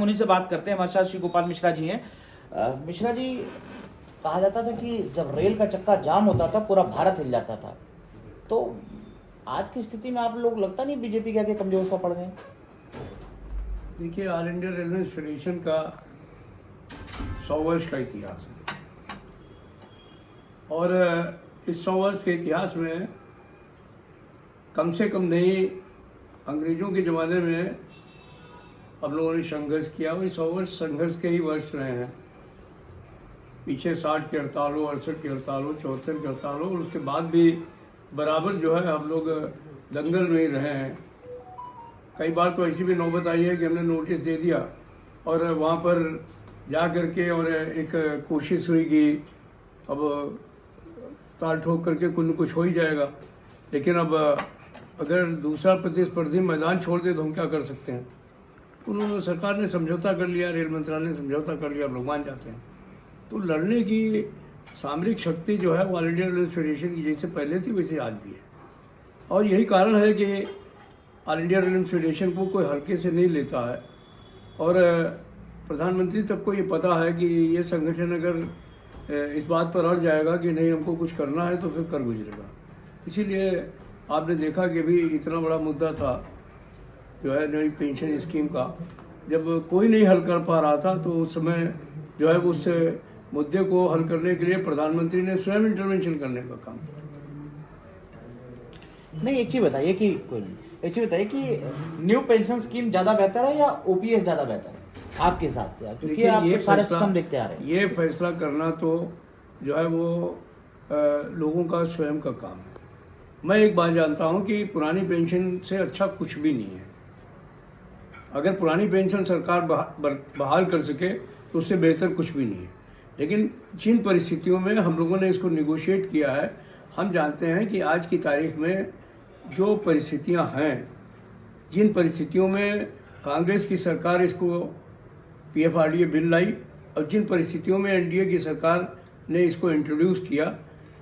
उन्हीं से बात करते हैं। हमारे साथ श्री गोपाल मिश्रा जी हैं। मिश्रा जी, कहा जाता था कि जब रेल का चक्का जाम होता था पूरा भारत हिल जाता था, तो आज की स्थिति में आप लोग लगता नहीं बीजेपी के आगे कमजोर सा पड़ गए? देखिए, ऑल इंडिया रेलवे फेडरेशन का 100 वर्ष का इतिहास है और इस 100 वर्ष के इतिहास में कम से कम नहीं, अंग्रेजों के ज़माने में हम लोगों ने संघर्ष किया। वही 100 वर्ष संघर्ष के ही वर्ष रहे हैं। पीछे 60 की हड़ताल हो, 68 की हड़ताल हो, 74 की हड़ताल हो, और उसके बाद भी बराबर जो है हम लोग दंगल में ही रहे हैं। कई बार तो ऐसी भी नौबत आई है कि हमने नोटिस दे दिया और वहाँ पर जा कर और एक कोशिश हुई कि अब ताल ठोक करके कुछ न कुछ हो ही जाएगा, लेकिन अब अगर दूसरा प्रतिस्पर्धी मैदान छोड़ दे तो हम क्या कर सकते हैं। उन्होंने, सरकार ने समझौता कर लिया, रेल मंत्रालय ने समझौता कर लिया, अब लोग मान जाते हैं। तो लड़ने की सामरिक शक्ति जो है वो ऑल इंडिया रेलवे फेडरेशन की जैसे पहले थी वैसे आज भी है, और यही कारण है कि ऑल इंडिया रेलवे फेडरेशन को कोई हल्के से नहीं लेता है। और प्रधानमंत्री तक को ये पता है कि ये संगठन अगर इस बात पर अड़ जाएगा कि नहीं हमको कुछ करना है तो फिर कर गुजरेगा। इसीलिए आपने देखा कि अभी इतना बड़ा मुद्दा था जो है नई पेंशन स्कीम का, जब कोई नहीं हल कर पा रहा था तो उस समय जो है उस मुद्दे को हल करने के लिए प्रधानमंत्री ने स्वयं इंटरवेंशन करने का काम किया। नहीं, एक चीज बताइए कि न्यू पेंशन स्कीम ज्यादा बेहतर है या ओपीएस ज्यादा बेहतर है आपके हिसाब से? क्योंकि आप तो सारे सिस्टम देखते आ रहे हैं। ये फैसला करना तो जो है वो लोगों का स्वयं का काम है। मैं एक बात जानता हूँ कि पुरानी पेंशन से अच्छा कुछ भी नहीं है। अगर पुरानी पेंशन सरकार बहाल कर सके तो उससे बेहतर कुछ भी नहीं है। लेकिन जिन परिस्थितियों में हम लोगों ने इसको निगोशिएट किया है, हम जानते हैं कि आज की तारीख में जो परिस्थितियां हैं, जिन परिस्थितियों में कांग्रेस की सरकार इसको पीएफआरडीए बिल लाई और जिन परिस्थितियों में एनडीए की सरकार ने इसको इंट्रोड्यूस किया,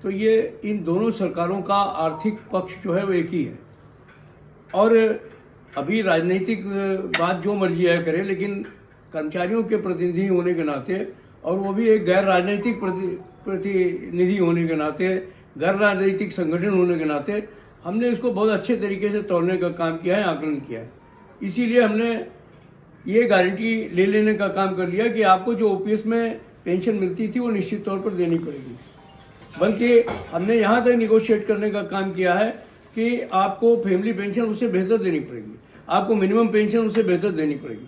तो ये इन दोनों सरकारों का आर्थिक पक्ष जो है वो एक ही है। और अभी राजनीतिक बात जो मर्जी है करे, लेकिन कर्मचारियों के प्रतिनिधि होने के नाते और वो भी एक गैर राजनीतिक प्रतिनिधि होने के नाते, गैर राजनीतिक संगठन होने के नाते हमने इसको बहुत अच्छे तरीके से तोड़ने का काम किया है, आकलन किया है। इसीलिए हमने ये गारंटी ले लेने का काम कर लिया कि आपको जो ओपीएस में पेंशन मिलती थी वो निश्चित तौर पर देनी पड़ेगी। बल्कि हमने यहाँ तक निगोशिएट करने का काम किया है कि आपको फैमिली पेंशन उससे बेहतर देनी पड़ेगी, आपको मिनिमम पेंशन उससे बेहतर देनी पड़ेगी।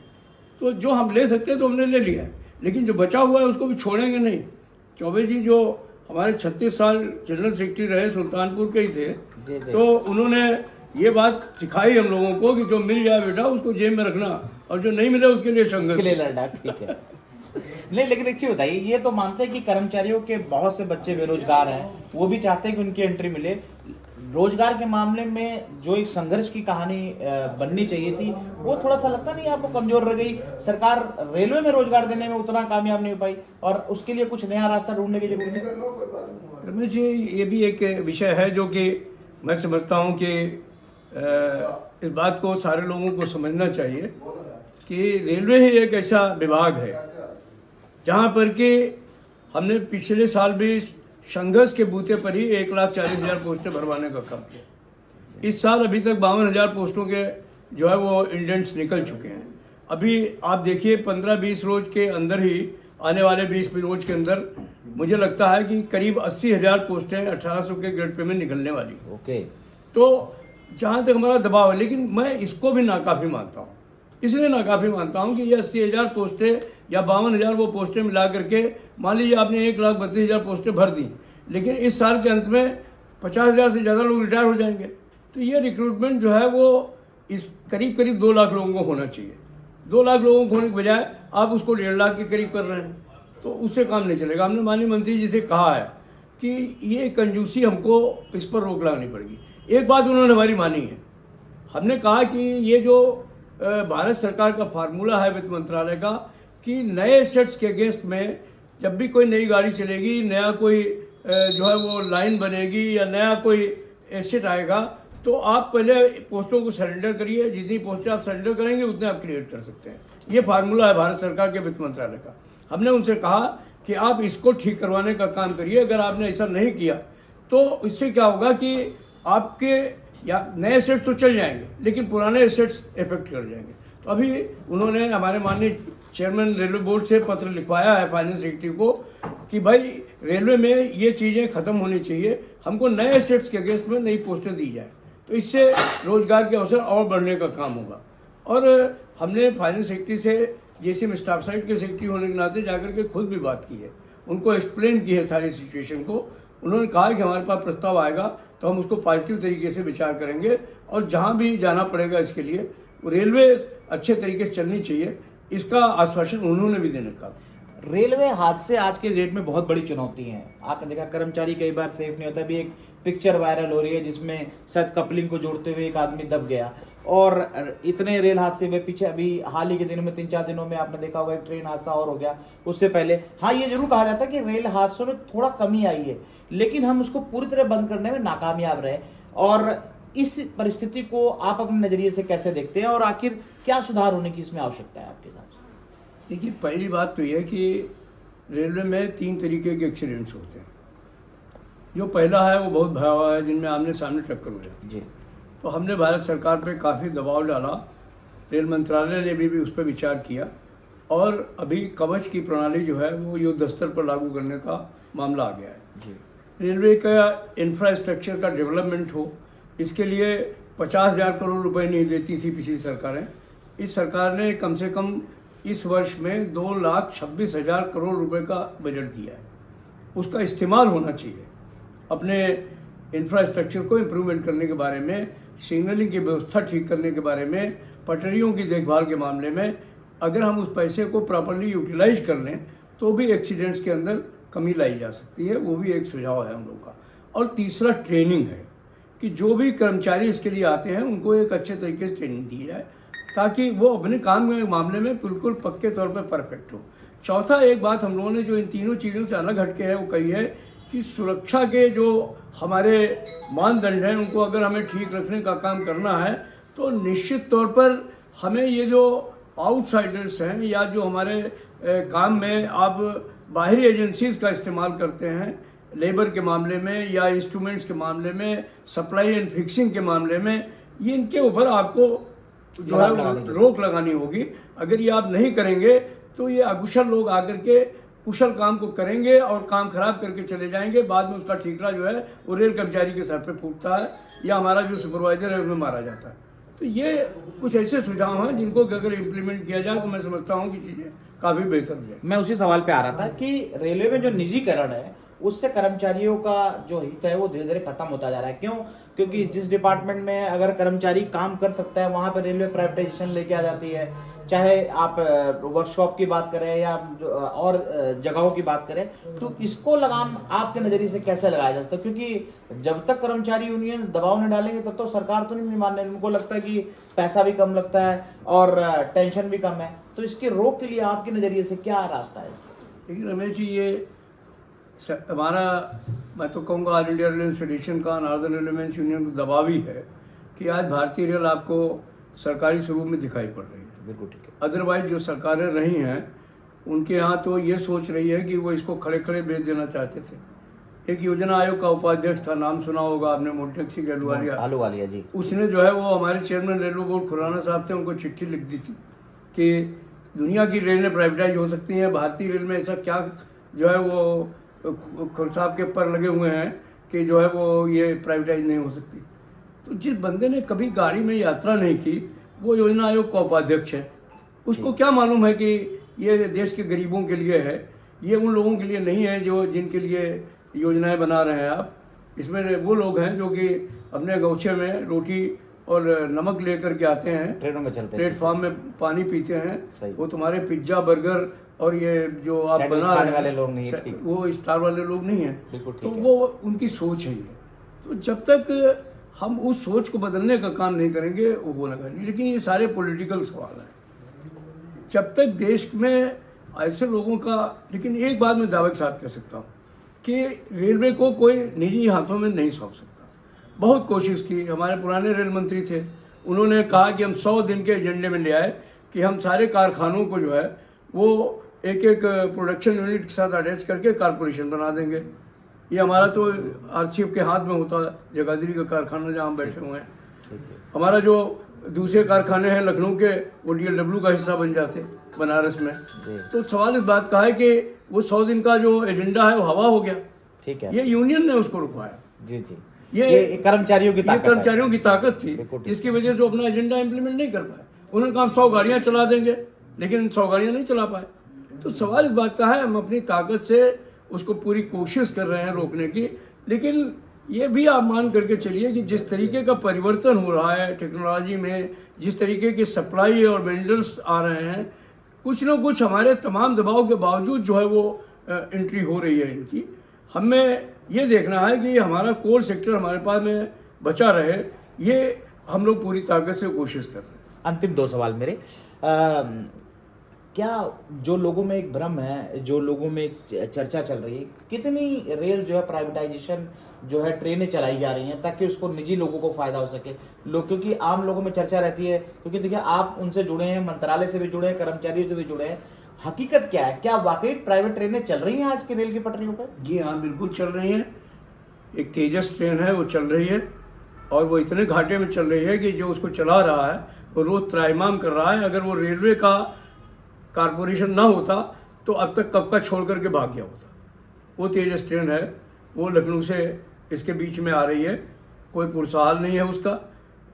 तो जो हम ले सकते हैं तो हमने ले लिया है, लेकिन जो बचा हुआ है उसको भी छोड़ेंगे नहीं। चौबे जी जो हमारे 36 साल जनरल सेक्रेटरी रहे, सुल्तानपुर के ही थे, तो उन्होंने ये बात सिखाई हम लोगों को कि जो मिल जाए बेटा उसको जेब में रखना और जो नहीं मिले उसके लिए संघर्ष लड़ना। ठीक है। नहीं, लेकिन एक चीज बताइए, ये तो मानते हैं कि कर्मचारियों के बहुत से बच्चे बेरोजगार हैं, वो भी चाहते हैं कि उनकी एंट्री मिले। रोजगार के मामले में जो एक संघर्ष की कहानी बननी चाहिए थी, वो थोड़ा सा लगता नहीं आपको कमजोर रह गई? सरकार रेलवे में रोजगार देने में उतना कामयाब नहीं हो पाई और उसके लिए कुछ नया रास्ता ढूंढने की जरूरत है। रमेश जी, ये भी एक विषय है जो कि मैं समझता हूँ कि इस बात को सारे लोगों को समझना चाहिए कि रेलवे ही एक ऐसा विभाग है जहाँ पर कि हमने पिछले साल भी संघर्ष के बूते पर ही 1,40,000 पोस्टें भरवाने का काम किया। इस साल अभी तक 52,000 पोस्टों के जो है वो इंडेंट्स निकल चुके हैं। अभी आप देखिए 15-20 रोज के अंदर ही, आने वाले 20 रोज के अंदर मुझे लगता है कि करीब 80,000 पोस्टें 1800 के ग्रेड पे में निकलने वाली। ओके। तो जहाँ तक हमारा दबाव है, लेकिन मैं इसको भी नाकाफी मानता हूँ। इसलिए नाकाफी मानता हूँ कि ये 80,000 पोस्टें या 52,000 वो पोस्टें मिला करके मान लीजिए आपने 1,32,000 पोस्टें भर दी, लेकिन इस साल के अंत में 50,000 से ज़्यादा लोग रिटायर हो जाएंगे। तो ये रिक्रूटमेंट जो है वो इस करीब 2 लाख लोगों को होना चाहिए। 2 लाख लोगों को होने के बजाय आप उसको 1.5 लाख के करीब कर रहे हैं, तो उससे काम नहीं चलेगा। हमने माननीय मंत्री जी से कहा है कि ये कंजूसी हमको इस पर रोक लगानी पड़ेगी। एक बात उन्होंने हमारी मानी है, हमने कहा कि ये जो भारत सरकार का फार्मूला है वित्त मंत्रालय का कि नए एसेट्स के अगेंस्ट में जब भी कोई नई गाड़ी चलेगी, नया कोई जो है वो लाइन बनेगी या नया कोई एसेट आएगा, तो आप पहले पोस्टों को सरेंडर करिए। जितनी पोस्टें आप सरेंडर करेंगे उतने आप क्रिएट कर सकते हैं। ये फार्मूला है भारत सरकार के वित्त मंत्रालय का। हमने उनसे कहा कि आप इसको ठीक करवाने का काम करिए, अगर आपने ऐसा नहीं किया तो इससे क्या होगा कि आपके या नए एसेट्स तो चल जाएंगे लेकिन पुराने एसेट्स इफेक्ट कर जाएंगे। तो अभी उन्होंने हमारे माननीय चेयरमैन रेलवे बोर्ड से पत्र लिखवाया है फाइनेंस सेक्रेटरी को कि भाई रेलवे में ये चीज़ें खत्म होनी चाहिए, हमको नए एसेट्स के अगेंस्ट में नई पोस्टें दी जाए, तो इससे रोजगार के अवसर और बढ़ने का काम होगा। और हमने फाइनेंस सेक्रेटरी से जेसीएम स्टाफ साइड के सेक्रेटरी होने के नाते जाकर के खुद भी बात की है, उनको एक्सप्लेन की है सारी सिचुएशन को। उन्होंने कहा कि हमारे पास प्रस्ताव आएगा तो हम उसको पॉजिटिव तरीके से विचार करेंगे और जहां भी जाना पड़ेगा इसके लिए रेलवे अच्छे तरीके से चलनी चाहिए, इसका आश्वासन उन्होंने भी देने का। रेलवे हादसे आज के डेट में बहुत बड़ी चुनौती है। आपने देखा कर्मचारी कई बार सेफ नहीं होता। अभी एक पिक्चर वायरल हो रही है जिसमें शायद कपलिंग को जोड़ते हुए एक आदमी दब गया, और इतने रेल हादसे हुए पीछे। अभी हाल ही के दिनों में 3-4 दिनों में आपने देखा होगा एक ट्रेन हादसा और हो गया उससे पहले। हाँ, ये जरूर कहा जाता है कि रेल हादसों में थोड़ा कमी आई है, लेकिन हम उसको पूरी तरह बंद करने में नाकामयाब रहे। और इस परिस्थिति को आप अपने नजरिए से कैसे देखते हैं और आखिर क्या सुधार होने की इसमें आवश्यकता है आपके हिसाब से? देखिए, पहली बात तो यह कि रेलवे में 3 तरीके के एक्सीडेंट्स होते हैं। जो पहला है वो बहुत भयावह है, जिनमें आमने सामने टक्कर हो जाती है जी। तो हमने भारत सरकार पे काफ़ी दबाव डाला, रेल मंत्रालय ने भी उस पर विचार किया, और अभी कवच की प्रणाली जो है वो युद्ध स्तर पर लागू करने का मामला आ गया है जी। रेलवे का इंफ्रास्ट्रक्चर का डेवलपमेंट हो, इसके लिए 50,000 करोड़ रुपए नहीं देती थी पिछली सरकारें। इस सरकार ने कम से कम इस वर्ष में 2,26,000 करोड़ रुपए का बजट दिया है। उसका इस्तेमाल होना चाहिए अपने इंफ्रास्ट्रक्चर को इम्प्रूवमेंट करने के बारे में, सिग्नलिंग की व्यवस्था ठीक करने के बारे में, पटरियों की देखभाल के मामले में। अगर हम उस पैसे को प्रॉपर्ली यूटिलाइज कर लें तो भी एक्सीडेंट्स के अंदर कमी लाई जा सकती है, वो भी एक सुझाव है हम लोग का। और तीसरा ट्रेनिंग है कि जो भी कर्मचारी इसके लिए आते हैं उनको एक अच्छे तरीके से ट्रेनिंग दी जाए ताकि वो अपने काम के मामले में बिल्कुल पक्के तौर पर परफेक्ट हो। चौथा, एक बात हम लोगों ने जो इन तीनों चीज़ों से अलग हटके है वो कही है कि सुरक्षा के जो हमारे मानदंड हैं उनको अगर हमें ठीक रखने का काम करना है तो निश्चित तौर पर हमें ये जो आउटसाइडर्स हैं या जो हमारे काम में आप बाहरी एजेंसीज का इस्तेमाल करते हैं लेबर के मामले में या इंस्ट्रूमेंट्स के मामले में, सप्लाई एंड फिक्सिंग के मामले में, ये इनके ऊपर आपको जो है रोक लगानी होगी। अगर ये आप नहीं करेंगे तो ये अकुशल लोग आकर के कुशल काम को करेंगे और काम खराब करके चले जाएंगे। बाद में उसका ठीकरा जो है वो रेल कर्मचारी के सर पे फूटता है या हमारा जो सुपरवाइजर है उसमें मारा जाता है। तो ये कुछ ऐसे सुझाव हैं जिनको अगर इम्प्लीमेंट किया जाए तो मैं समझता हूँ कि चीज़ें काफ़ी बेहतर हो जाए। मैं उसी सवाल पे आ रहा था कि रेलवे में जो निजीकरण है उससे कर्मचारियों का जो हित है वो धीरे धीरे खत्म होता जा रहा है। क्यों? क्योंकि जिस डिपार्टमेंट में अगर कर्मचारी काम कर सकता है वहां पर रेलवे प्राइवेटाइजेशन लेके आ जाती है। चाहे आप वर्कशॉप की बात करें या और जगहों की बात करें, तो इसको लगाम आपके नजरिए से कैसे लगाया जा सकता है? क्योंकि जब तक कर्मचारी यूनियन दबाव नहीं डालेंगे तब तो सरकार तो नहीं मान रही। उनको लगता है कि पैसा भी कम लगता है और टेंशन भी कम है। तो इसके रोक के लिए आपके नजरिए से क्या रास्ता है इसका? देखिए रमेश जी, ये हमारा, मैं तो कहूँगा ऑल इंडिया रेलवे फेडरेशन का, नॉर्दर्न रेलवेमेंस यूनियन का दबाव ही है कि आज भारतीय रेल आपको सरकारी स्वरूप में दिखाई पड़ रही है। बिल्कुल ठीक है। अदरवाइज जो सरकारें रही हैं उनके यहाँ तो ये सोच रही है कि वो इसको खड़े खड़े बेच देना चाहते थे। एक योजना आयोग का उपाध्यक्ष था, नाम सुना होगा आपने, मोटेक्सी के आलूवालिया जी। उसने जो है वो हमारे चेयरमैन रेलवे बोर्ड खुराना साहब थे, उनको चिट्ठी लिख दी थी कि दुनिया की रेलें प्राइवेटाइज हो सकती हैं, भारतीय रेल में ऐसा क्या जो है वो साहब के पर लगे हुए हैं कि जो है वो ये प्राइवेटाइज नहीं हो सकती। तो जिस बंदे ने कभी गाड़ी में यात्रा नहीं की वो योजना आयोग का उपाध्यक्ष है, उसको क्या मालूम है कि ये देश के गरीबों के लिए है, ये उन लोगों के लिए नहीं है जो जिनके लिए योजनाएं बना रहे हैं आप। इसमें वो लोग हैं जो कि अपने गौछे में रोटी और नमक लेकर के आते हैं, ट्रेनों में चलते हैं, प्लेटफॉर्म में पानी पीते हैं। वो तुम्हारे पिज्जा बर्गर और ये जो आप बना रहे वाले लोग नहीं है, वो स्टार वाले लोग नहीं हैं। तो वो उनकी सोच है ये। तो जब तक हम उस सोच को बदलने का काम नहीं करेंगे वो होना नहीं। लेकिन ये सारे पॉलिटिकल सवाल हैं। जब तक देश में ऐसे लोगों का, लेकिन एक बात मैं दावे के साथ कह सकता हूँ कि रेलवे को कोई निजी हाथों में नहीं सौंप सकता। बहुत कोशिश की, हमारे पुराने रेल मंत्री थे, उन्होंने कहा कि हम 100 दिन के एजेंडे में ले आए कि हम सारे कारखानों को जो है वो एक एक प्रोडक्शन यूनिट के साथ अटैच करके कारपोरेशन बना देंगे। ये हमारा तो आरसीएफ के हाथ में होता है, जगाधरी का कारखाना जहाँ हम बैठे हुए हैं। हमारा जो दूसरे कारखाने हैं लखनऊ के, वो DLW का हिस्सा बन जाते बनारस में। तो सवाल इस बात का है कि वो 100 दिन का जो एजेंडा है वो हवा हो गया। ठीक है, ये यूनियन ने उसको रुकवाया। जी जी, ये कर्मचारियों की ताकत है। कर्मचारियों की ताकत थी, इसकी वजह से अपना एजेंडा इम्प्लीमेंट नहीं कर पाए। उन्होंने कहा 100 गाड़ियां चला देंगे, लेकिन 100 गाड़ियां नहीं चला पाए। तो सवाल इस बात का है, हम अपनी ताकत से उसको पूरी कोशिश कर रहे हैं रोकने की, लेकिन ये भी आप मान करके चलिए कि जिस तरीके का परिवर्तन हो रहा है टेक्नोलॉजी में, जिस तरीके के सप्लाई और वेंडर्स आ रहे हैं, कुछ ना कुछ हमारे तमाम दबाव के बावजूद जो है वो एंट्री हो रही है इनकी। हमें ये देखना है कि हमारा कोर सेक्टर हमारे पास में बचा रहे, ये हम लोग पूरी ताकत से कोशिश कर रहे हैं। अंतिम 2 सवाल मेरे, क्या जो लोगों में एक भ्रम है, जो लोगों में एक चर्चा चल रही है, कितनी रेल जो है प्राइवेटाइजेशन जो है ट्रेनें चलाई जा रही हैं ताकि उसको निजी लोगों को फायदा हो सके, लोग, क्योंकि आम लोगों में चर्चा रहती है, क्योंकि देखिए आप उनसे जुड़े हैं, मंत्रालय से भी जुड़े हैं, कर्मचारियों से भी जुड़े हैं, हकीकत क्या है, क्या वाकई प्राइवेट ट्रेनें चल रही हैं आज की रेल की पटरियों पर? जी हाँ, बिल्कुल चल रही हैं। एक तेजस ट्रेन है वो चल रही है, और वो इतने घाटे में चल रही है कि जो उसको चला रहा है वो रोज त्राहिमाम कर रहा है। अगर वो रेलवे का कारपोरेशन ना होता तो अब तक कब का छोड़ करके भाग गया होता। वो तेजस ट्रेन है, वो लखनऊ से इसके बीच में आ रही है, कोई पुरसहाल नहीं है उसका,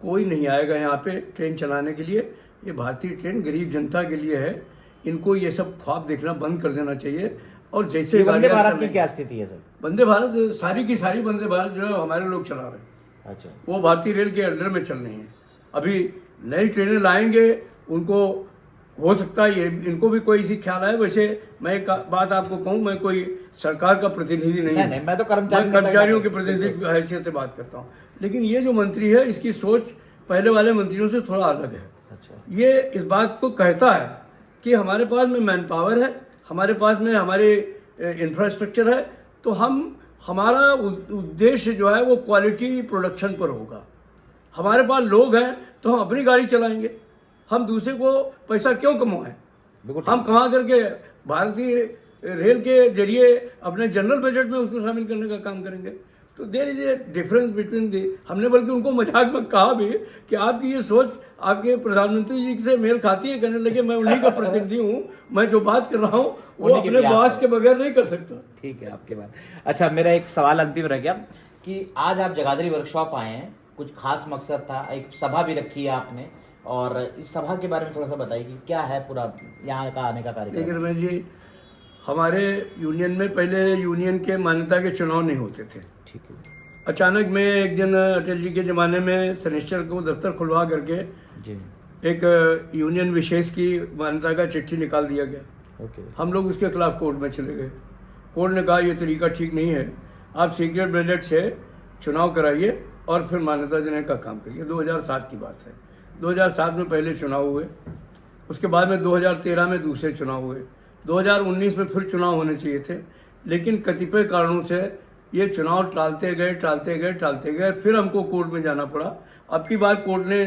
कोई नहीं आएगा यहाँ पे ट्रेन चलाने के लिए। ये भारतीय ट्रेन गरीब जनता के लिए है, इनको ये सब ख्वाब देखना बंद कर देना चाहिए। और जैसे वंदे भारत की क्या स्थिति है सर? वंदे भारत सारी की सारी वंदे भारत जो है हमारे लोग चला रहे हैं। अच्छा, वो भारतीय रेल के अंडर में चल रही हैं। अभी नई ट्रेनें लाएंगे, उनको हो सकता है ये इनको भी कोई इसी ख्याल है। वैसे मैं एक बात आपको कहूँ, मैं कोई सरकार का प्रतिनिधि नहीं हूँ, मैं तो कर्मचारियों के प्रतिनिधि की हैसियत से बात करता हूँ। लेकिन ये जो मंत्री है इसकी सोच पहले वाले मंत्रियों से थोड़ा अलग है। अच्छा, ये इस बात को कहता है कि हमारे पास में मैन पावर है, हमारे पास में हमारे इंफ्रास्ट्रक्चर है, तो हमारा उद्देश्य जो है वो क्वालिटी प्रोडक्शन पर होगा। हमारे पास लोग हैं तो हम अपनी गाड़ी चलाएंगे, हम दूसरे को पैसा क्यों कमाएं? हम कमा करके भारतीय रेल के जरिए अपने जनरल बजट में उसको शामिल करने का काम करेंगे। तो there is a difference between the. हमने बल्कि उनको मजाक में कहा भी कि आपकी ये सोच आपके प्रधानमंत्री जी से मेल खाती है। कहने लगे मैं उन्हीं का प्रतिनिधि हूँ, मैं जो बात कर रहा हूँ वो अपने बॉस के बगैर नहीं कर सकता। ठीक है आपकी बात। अच्छा, मेरा एक सवाल अंतिम रह गया कि आज आप जगाधरी वर्कशॉप आए हैं, कुछ खास मकसद था, एक सभा भी रखी है आपने, और इस सभा के बारे में थोड़ा सा बताइए कि क्या है पूरा यहाँ का आने का कार्यक्रम? देखिए रमेश जी, हमारे यूनियन में पहले यूनियन के मान्यता के चुनाव नहीं होते थे। ठीक है। अचानक में एक दिन अटल जी के ज़माने में शनिश्चर को दफ्तर खुलवा करके जी एक यूनियन विशेष की मान्यता का चिट्ठी निकाल दिया गया। ओके। हम लोग उसके खिलाफ कोर्ट में चले गए। कोर्ट ने कहा ये तरीका ठीक नहीं है, आप सीक्रेट बैलेट से चुनाव कराइए और फिर मान्यता देने का काम करिए। 2007 की बात है। 2007 में पहले चुनाव हुए, उसके बाद में 2013 में दूसरे चुनाव हुए, 2019 में फिर चुनाव होने चाहिए थे, लेकिन कतिपय कारणों से ये चुनाव टालते गए। फिर हमको कोर्ट में जाना पड़ा। अब की बार कोर्ट ने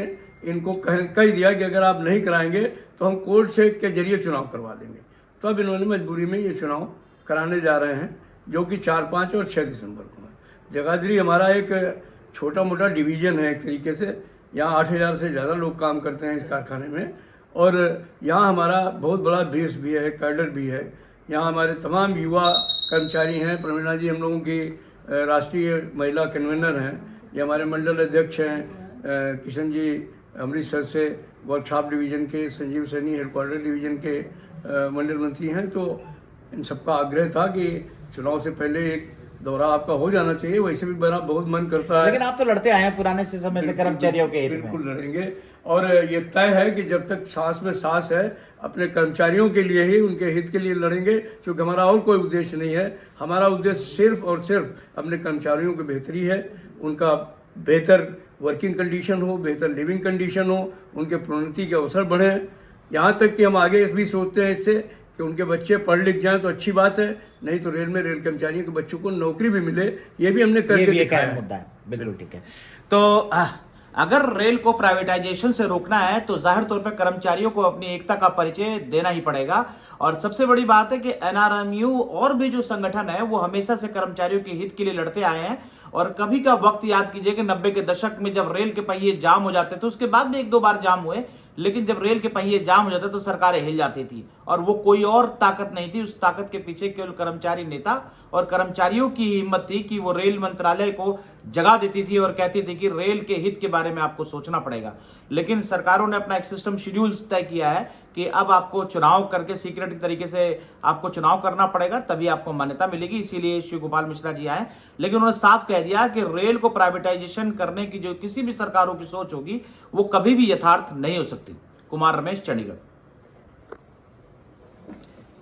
इनको कह दिया कि अगर आप नहीं कराएंगे तो हम कोर्ट से के जरिए चुनाव करवा देंगे। तो अब इन्होंने मजबूरी में ये चुनाव कराने जा रहे हैं, जो कि 4, 5 और 6 दिसंबर को है। जगाधरी हमारा एक छोटा मोटा डिवीजन है एक तरीके से। यहाँ 8000 से ज़्यादा लोग काम करते हैं इस कारखाने में, और यहाँ हमारा बहुत बड़ा बेस भी है, कैडर भी है। यहाँ हमारे तमाम युवा कर्मचारी हैं। प्रवीणा जी हम लोगों की राष्ट्रीय महिला कन्वेनर हैं। ये हमारे मंडल अध्यक्ष हैं किशन जी अमृतसर से, वर्कशॉप डिवीज़न के, संजीव सैनी हेडक्वार्टर डिवीज़न के मंडल मंत्री हैं। तो इन सबका आग्रह था कि चुनाव से पहले एक दौरा आपका हो जाना चाहिए। वैसे भी मेरा बहुत मन करता है। लेकिन आप तो लड़ते आए हैं पुराने से समय से कर्मचारियों के हित में। बिल्कुल लड़ेंगे, और ये तय है कि जब तक सांस में सांस है अपने कर्मचारियों के लिए ही, उनके हित के लिए लड़ेंगे, क्योंकि हमारा और कोई उद्देश्य नहीं है। हमारा उद्देश्य सिर्फ और सिर्फ अपने कर्मचारियों की बेहतरी है, उनका बेहतर वर्किंग कंडीशन हो, बेहतर लिविंग कंडीशन हो, उनके प्रोन्नति के अवसर बढ़ें। यहाँ तक कि हम आगे इस भी सोचते हैं इससे कि उनके बच्चे पढ़ लिख जाएं तो अच्छी बात है, नहीं तो रेल में रेल कर्मचारियों के बच्चों को नौकरी भी मिले। ये भी हमने करके दिखाया है। मुद्दा है। बिल्कुल ठीक है। तो अगर रेल को प्राइवेटाइजेशन से रोकना है तो जाहिर तौर पर कर्मचारियों को अपनी एकता का परिचय देना ही पड़ेगा। और सबसे बड़ी बात है कि एनआरएमयू और भी जो संगठन है वो हमेशा से कर्मचारियों के हित के लिए लड़ते आए हैं। और कभी का वक्त याद कीजिए कि 90 के दशक में जब रेल के पहिए जाम हो जाते थे, उसके बाद भी एक दो बार जाम हुए, लेकिन जब रेल के पहिए जाम हो जाते तो सरकारें हिल जाती थी। और वो कोई और ताकत नहीं थी, उस ताकत के पीछे केवल कर्मचारी नेता और कर्मचारियों की हिम्मत थी कि वो रेल मंत्रालय को जगा देती थी और कहती थी कि रेल के हित के बारे में आपको सोचना पड़ेगा। लेकिन सरकारों ने अपना एक सिस्टम शेड्यूल तय किया है कि अब आपको चुनाव करके सीक्रेट तरीके से आपको चुनाव करना पड़ेगा, तभी आपको मान्यता मिलेगी। इसीलिए शिव गोपाल मिश्रा जी आए, लेकिन उन्होंने साफ कह दिया कि रेल को प्राइवेटाइजेशन करने की जो किसी भी सरकारों की सोच होगी वो कभी भी यथार्थ नहीं हो सकती। कुमार रमेश, चंडीगढ़।